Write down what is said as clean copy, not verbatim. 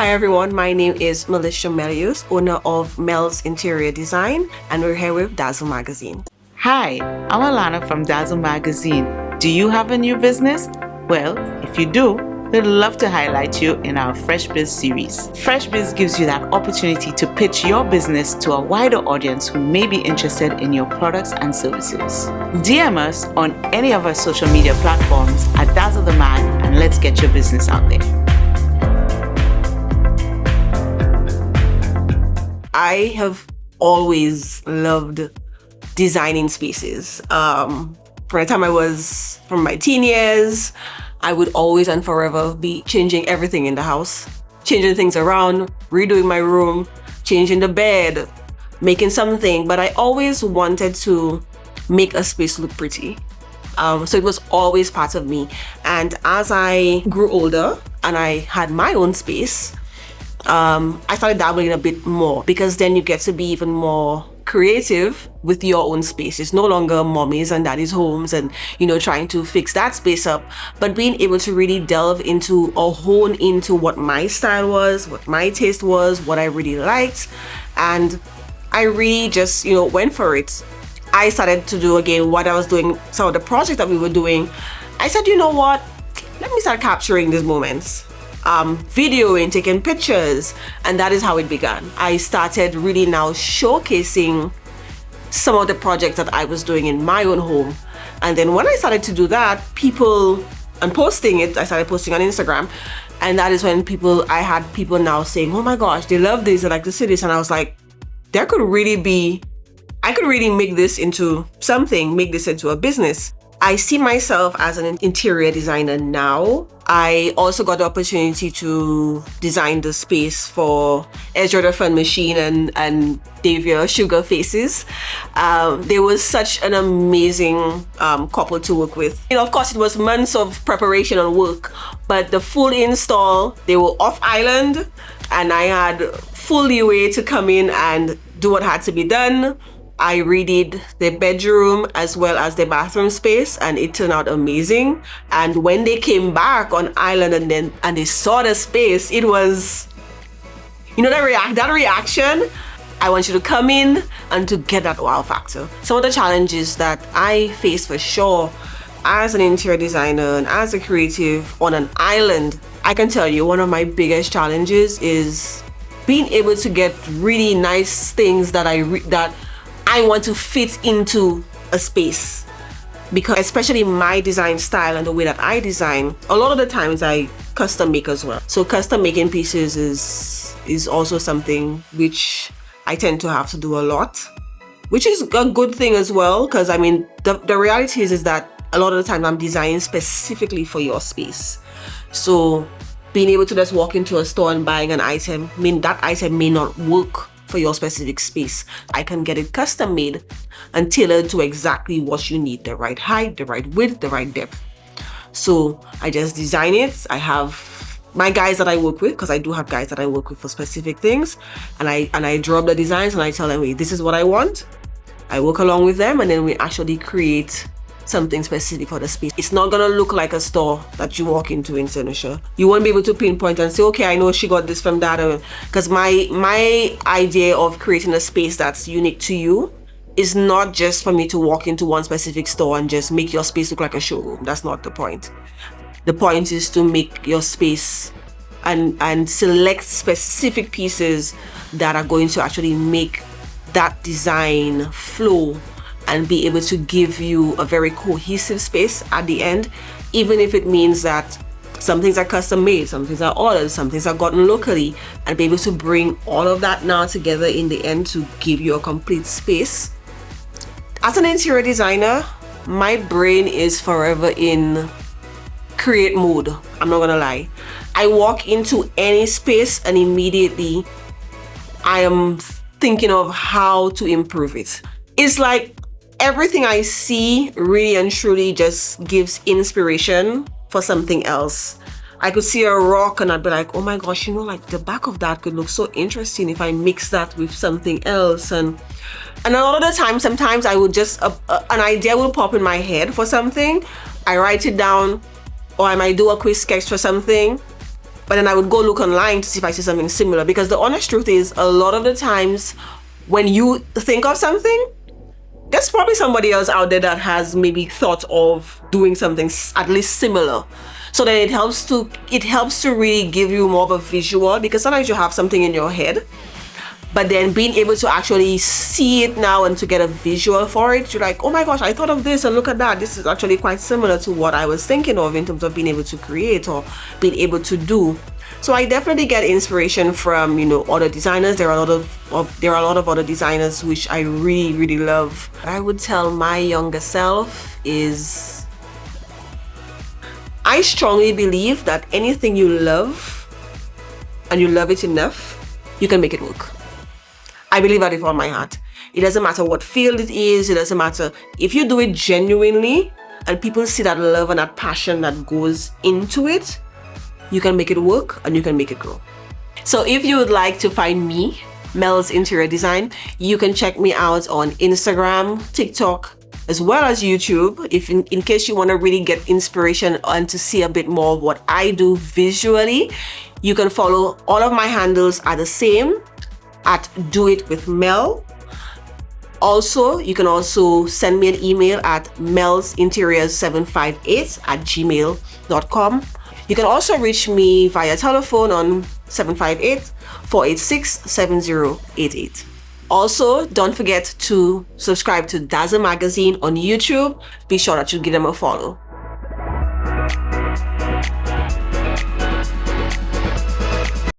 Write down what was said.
Hi everyone, my name is Merlicia Melius, owner of Mel's Interior Design, and we're here with Dazzle Magazine. Hi, I'm Alana from Dazzle Magazine. Do you have a new business? Well, if you do, we'd love to highlight you in our Fresh Biz series. Fresh Biz gives you that opportunity to pitch your business to a wider audience who may be interested in your products and services. DM us on any of our social media platforms at Dazzle the Mag and let's get your business out there. I have always loved designing spaces. From the time I was from my teen years, I would always and forever be changing everything in the house, changing things around, redoing my room, changing the bed, making something. But I always wanted to make a space look pretty. So it was always part of me. And as I grew older and I had my own space, I started dabbling a bit more, because then you get to be even more creative with your own space. It's no longer mommy's and daddy's homes and, trying to fix that space up, but being able to really delve into or hone into what my style was, what my taste was, what I really liked. And I really just, went for it. I started to do again what I was doing, some of the projects that we were doing. I said, you know what? Let me start capturing these moments. Videoing, taking pictures, and that is how it began. I started really now showcasing some of the projects that I was doing in my own home. And then when I started to do that, I started posting on Instagram, and that is when I had people now saying, oh my gosh, they love this, they like to see this. And I was like, I could really make this into something, make this into a business. I see myself as an interior designer now. I also got the opportunity to design the space for Ezra the Fun Machine and Davia Sugar Faces. They was such an amazing couple to work with. Of course, it was months of preparation and work, but the full install, they were off island, and I had full leeway to come in and do what had to be done. I redid the bedroom as well as the bathroom space, and it turned out amazing. And when they came back on island and they saw the space, it was, that reaction. I want you to come in and to get that wow factor. Some of the challenges that I face for sure as an interior designer and as a creative on an island, I can tell you one of my biggest challenges is being able to get really nice things that I want to fit into a space, because especially my design style and the way that I design, a lot of the times I custom make as well. So custom making pieces is also something which I tend to have to do a lot, which is a good thing as well, because the reality is that a lot of the time I'm designing specifically for your space. So being able to just walk into a store and buying an item, that item may not work for your specific space. I can get it custom made and tailored to exactly what you need, the right height, the right width, the right depth. So I just design it. I have my guys that I work with, because I do have guys that I work with for specific things, and I draw up the designs and I tell them, wait, this is what I want. I work along with them, and then we actually create something specific for the space. It's not gonna look like a store that you walk into in Seneca. You won't be able to pinpoint and say, okay, I know she got this from that. Because my idea of creating a space that's unique to you is not just for me to walk into one specific store and just make your space look like a showroom. That's not the point. The point is to make your space and select specific pieces that are going to actually make that design flow and be able to give you a very cohesive space at the end, even if it means that some things are custom made, some things are ordered, some things are gotten locally, and be able to bring all of that now together in the end to give you a complete space. As an interior designer, my brain is forever in create mode. I'm not gonna lie. I walk into any space and immediately I am thinking of how to improve it. It's like everything I see really and truly just gives inspiration for something else. I could see a rock and I'd be like, oh my gosh, like the back of that could look so interesting if I mix that with something else. And a lot of the time, sometimes I would just, an idea will pop in my head for something. I write it down, or I might do a quick sketch for something. But then I would go look online to see if I see something similar, because the honest truth is, a lot of the times when you think of something, there's probably somebody else out there that has maybe thought of doing something at least similar. So then it helps to really give you more of a visual, because sometimes you have something in your head, but then being able to actually see it now and to get a visual for it, you're like, oh my gosh, I thought of this, and look at that. This is actually quite similar to what I was thinking of in terms of being able to create or being able to do. So I definitely get inspiration from, other designers. There are a lot of other designers which I really, really love. What I would tell my younger self is, I strongly believe that anything you love and you love it enough, you can make it work. I believe that with all my heart. It doesn't matter what field it is. It doesn't matter. If you do it genuinely and people see that love and that passion that goes into it, you can make it work and you can make it grow. So if you would like to find me, Mel's Interior Design, you can check me out on Instagram, TikTok, as well as YouTube. If in case you want to really get inspiration and to see a bit more of what I do visually, you can follow all of my handles are the same, at Do It With Mel. Also, you can also send me an email at melsinteriors758@gmail.com. You can also reach me via telephone on 758-486-7088. Also, don't forget to subscribe to Dazzle magazine on YouTube. Be sure that you give them a follow.